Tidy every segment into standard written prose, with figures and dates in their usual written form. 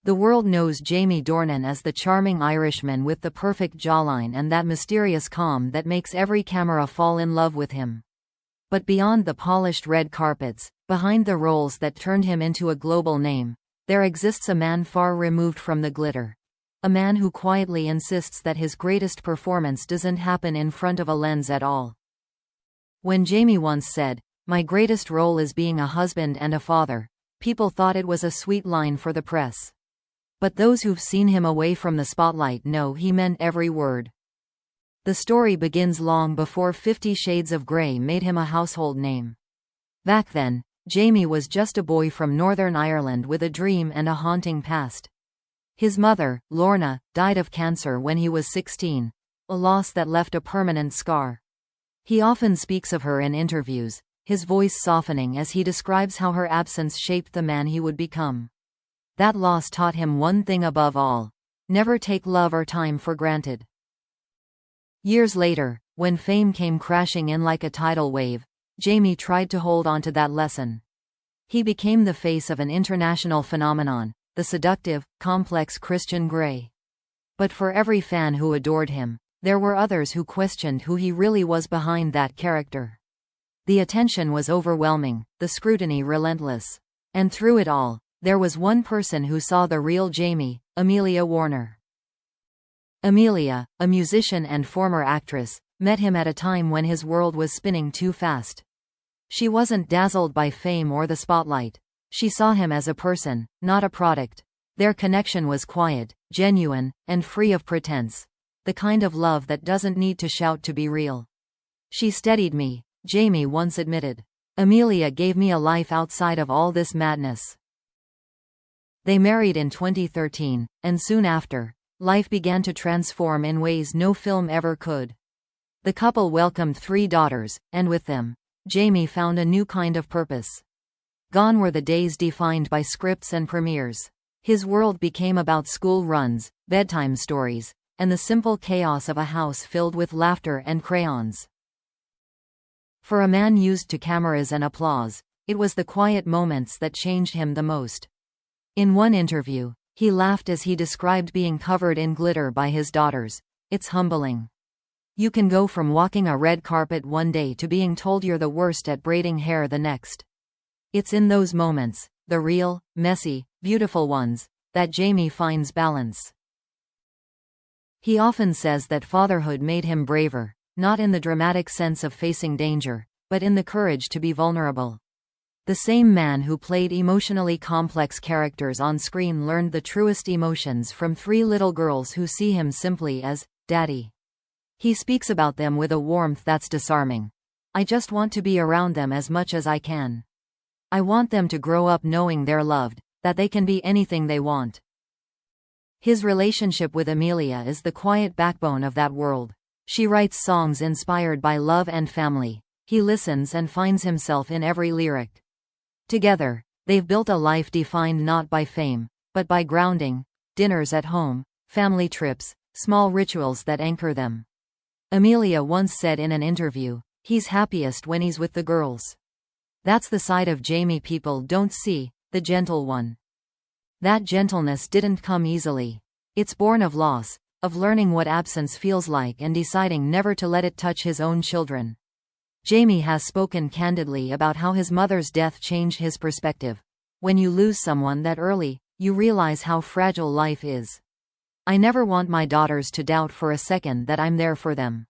The world knows Jamie Dornan as the charming Irishman with the perfect jawline and that mysterious calm that makes every camera fall in love with him. But beyond the polished red carpets, behind the roles that turned him into a global name, there exists a man far removed from the glitter. A man who quietly insists that his greatest performance doesn't happen in front of a lens at all. When Jamie once said, "My greatest role is being a husband and a father," people thought it was a sweet line for the press. But those who've seen him away from the spotlight know he meant every word. The story begins long before 50 Shades of Grey made him a household name. Back then, Jamie was just a boy from Northern Ireland with a dream and a haunting past. His mother, Lorna, died of cancer when he was 16, a loss that left a permanent scar. He often speaks of her in interviews, his voice softening as he describes how her absence shaped the man he would become. That loss taught him one thing above all: never take love or time for granted. Years later, when fame came crashing in like a tidal wave, Jamie tried to hold on to that lesson. He became the face of an international phenomenon, the seductive, complex Christian Grey. But for every fan who adored him, there were others who questioned who he really was behind that character. The attention was overwhelming, the scrutiny relentless. And through it all, there was one person who saw the real Jamie: Amelia Warner. Amelia, a musician and former actress, met him at a time when his world was spinning too fast. She wasn't dazzled by fame or the spotlight. She saw him as a person, not a product. Their connection was quiet, genuine, and free of pretense. The kind of love that doesn't need to shout to be real. "She steadied me," Jamie once admitted. "Amelia gave me a life outside of all this madness." They married in 2013, and soon after, life began to transform in ways no film ever could. The couple welcomed 3 daughters, and with them, Jamie found a new kind of purpose. Gone were the days defined by scripts and premieres. His world became about school runs, bedtime stories, and the simple chaos of a house filled with laughter and crayons. For a man used to cameras and applause, it was the quiet moments that changed him the most. In one interview, he laughed as he described being covered in glitter by his daughters. "It's humbling. You can go from walking a red carpet one day to being told you're the worst at braiding hair the next." It's in those moments, the real, messy, beautiful ones, that Jamie finds balance. He often says that fatherhood made him braver, not in the dramatic sense of facing danger, but in the courage to be vulnerable. The same man who played emotionally complex characters on screen learned the truest emotions from 3 little girls who see him simply as Daddy. He speaks about them with a warmth that's disarming. "I just want to be around them as much as I can. I want them to grow up knowing they're loved, that they can be anything they want." His relationship with Amelia is the quiet backbone of that world. She writes songs inspired by love and family. He listens and finds himself in every lyric. Together, they've built a life defined not by fame, but by grounding, dinners at home, family trips, small rituals that anchor them. Amelia once said in an interview, "He's happiest when he's with the girls." That's the side of Jamie people don't see, the gentle one. That gentleness didn't come easily. It's born of loss, of learning what absence feels like and deciding never to let it touch his own children. Jamie has spoken candidly about how his mother's death changed his perspective. "When you lose someone that early, you realize how fragile life is. I never want my daughters to doubt for a second that I'm there for them."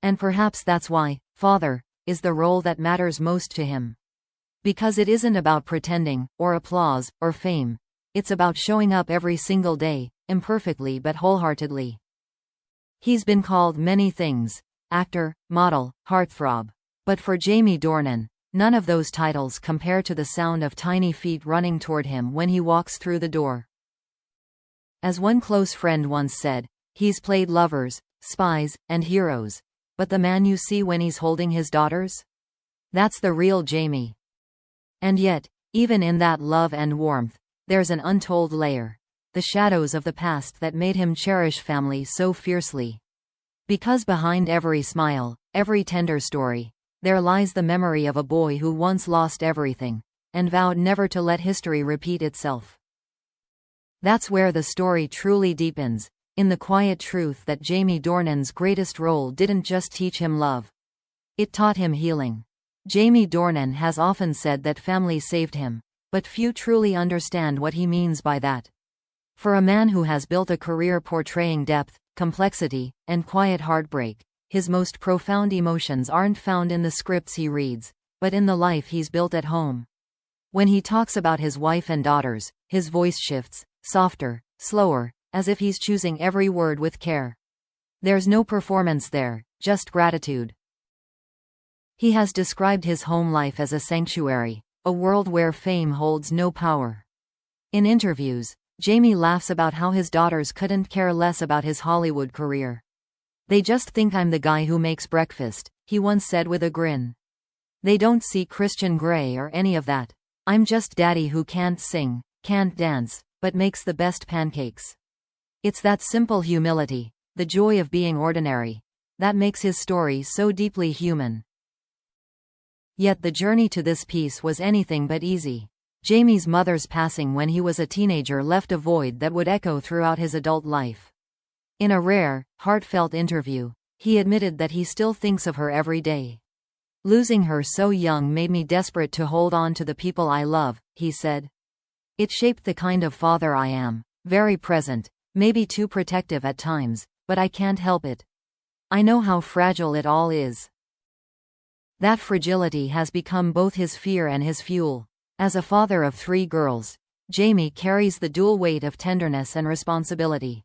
And perhaps that's why father is the role that matters most to him. Because it isn't about pretending, or applause, or fame. It's about showing up every single day, imperfectly but wholeheartedly. He's been called many things: actor, model, heartthrob. But for Jamie Dornan, none of those titles compare to the sound of tiny feet running toward him when he walks through the door. As one close friend once said, he's played lovers, spies, and heroes. But the man you see when he's holding his daughters? That's the real Jamie. And yet, even in that love and warmth, there's an untold layer. The shadows of the past that made him cherish family so fiercely. Because behind every smile, every tender story, there lies the memory of a boy who once lost everything, and vowed never to let history repeat itself. That's where the story truly deepens, in the quiet truth that Jamie Dornan's greatest role didn't just teach him love. It taught him healing. Jamie Dornan has often said that family saved him, but few truly understand what he means by that. For a man who has built a career portraying depth, complexity, and quiet heartbreak, his most profound emotions aren't found in the scripts he reads, but in the life he's built at home. When he talks about his wife and daughters, his voice shifts, softer, slower, as if he's choosing every word with care. There's no performance there, just gratitude. He has described his home life as a sanctuary, a world where fame holds no power. In interviews, Jamie laughs about how his daughters couldn't care less about his Hollywood career. "They just think I'm the guy who makes breakfast," he once said with a grin. "They don't see Christian Grey or any of that. I'm just daddy who can't sing, can't dance, but makes the best pancakes." It's that simple humility, the joy of being ordinary, that makes his story so deeply human. Yet the journey to this peace was anything but easy. Jamie's mother's passing when he was a teenager left a void that would echo throughout his adult life. In a rare, heartfelt interview, he admitted that he still thinks of her every day. "Losing her so young made me desperate to hold on to the people I love," he said. "It shaped the kind of father I am, very present, maybe too protective at times, but I can't help it. I know how fragile it all is." That fragility has become both his fear and his fuel. As a father of 3 girls, Jamie carries the dual weight of tenderness and responsibility.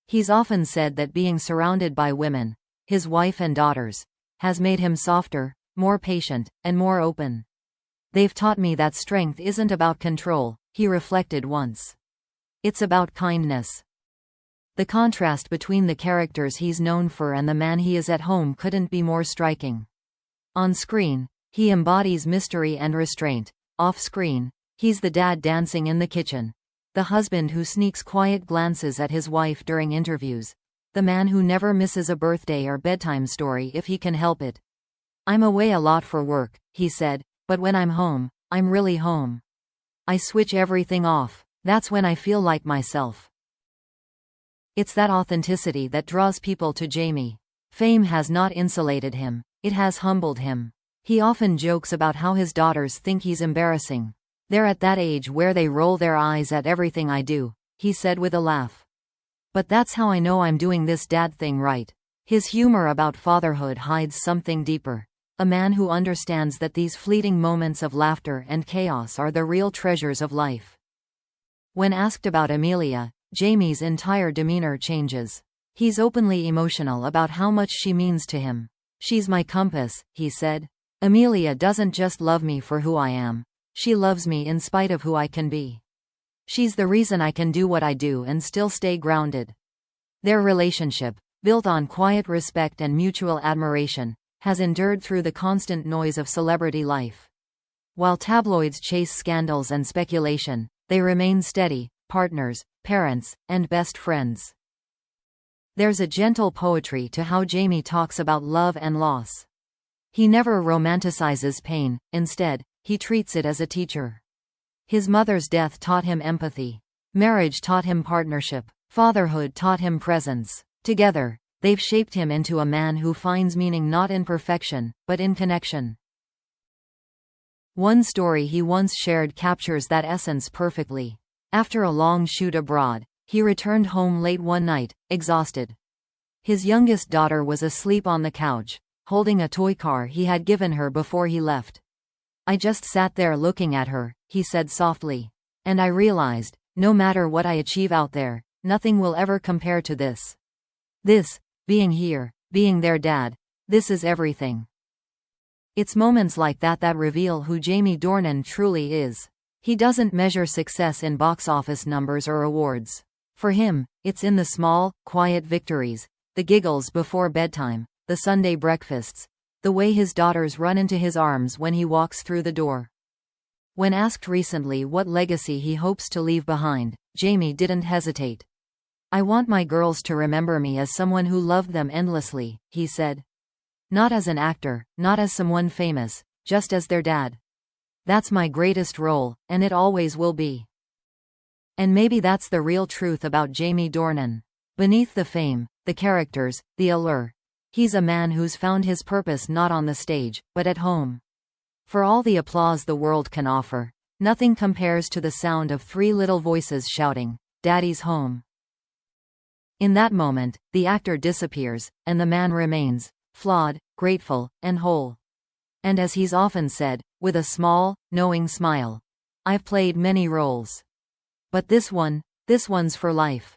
He's often said that being surrounded by women, his wife and daughters, has made him softer, more patient, and more open. "They've taught me that strength isn't about control," he reflected once. "It's about kindness." The contrast between the characters he's known for and the man he is at home couldn't be more striking. On screen, he embodies mystery and restraint. Off-screen, he's the dad dancing in the kitchen, the husband who sneaks quiet glances at his wife during interviews, the man who never misses a birthday or bedtime story if he can help it. "I'm away a lot for work," he said, "but when I'm home, I'm really home. I switch everything off. That's when I feel like myself." It's that authenticity that draws people to Jamie. Fame has not insulated him, it has humbled him. He often jokes about how his daughters think he's embarrassing. "They're at that age where they roll their eyes at everything I do," he said with a laugh. "But that's how I know I'm doing this dad thing right." His humor about fatherhood hides something deeper. A man who understands that these fleeting moments of laughter and chaos are the real treasures of life. When asked about Amelia, Jamie's entire demeanor changes. He's openly emotional about how much she means to him. "She's my compass," he said. "Amelia doesn't just love me for who I am. She loves me in spite of who I can be. She's the reason I can do what I do and still stay grounded." Their relationship, built on quiet respect and mutual admiration, has endured through the constant noise of celebrity life. While tabloids chase scandals and speculation, they remain steady, partners, parents, and best friends. There's a gentle poetry to how Jamie talks about love and loss. He never romanticizes pain, instead, he treats it as a teacher. His mother's death taught him empathy. Marriage taught him partnership. Fatherhood taught him presence. Together, they've shaped him into a man who finds meaning not in perfection, but in connection. One story he once shared captures that essence perfectly. After a long shoot abroad, he returned home late one night, exhausted. His youngest daughter was asleep on the couch, holding a toy car he had given her before he left. "I just sat there looking at her," he said softly. "And I realized, no matter what I achieve out there, nothing will ever compare to this. This, being here, being their dad, this is everything." It's moments like that that reveal who Jamie Dornan truly is. He doesn't measure success in box office numbers or awards. For him, it's in the small, quiet victories, the giggles before bedtime, the Sunday breakfasts, the way his daughters run into his arms when he walks through the door. When asked recently what legacy he hopes to leave behind, Jamie didn't hesitate. "I want my girls to remember me as someone who loved them endlessly," he said. "Not as an actor, not as someone famous, just as their dad. That's my greatest role, and it always will be." And maybe that's the real truth about Jamie Dornan. Beneath the fame, the characters, the allure, he's a man who's found his purpose not on the stage, but at home. For all the applause the world can offer, nothing compares to the sound of three little voices shouting, "Daddy's home." In that moment, the actor disappears, and the man remains, flawed, grateful, and whole. And as he's often said, with a small, knowing smile, "I've played many roles. But this one's for life."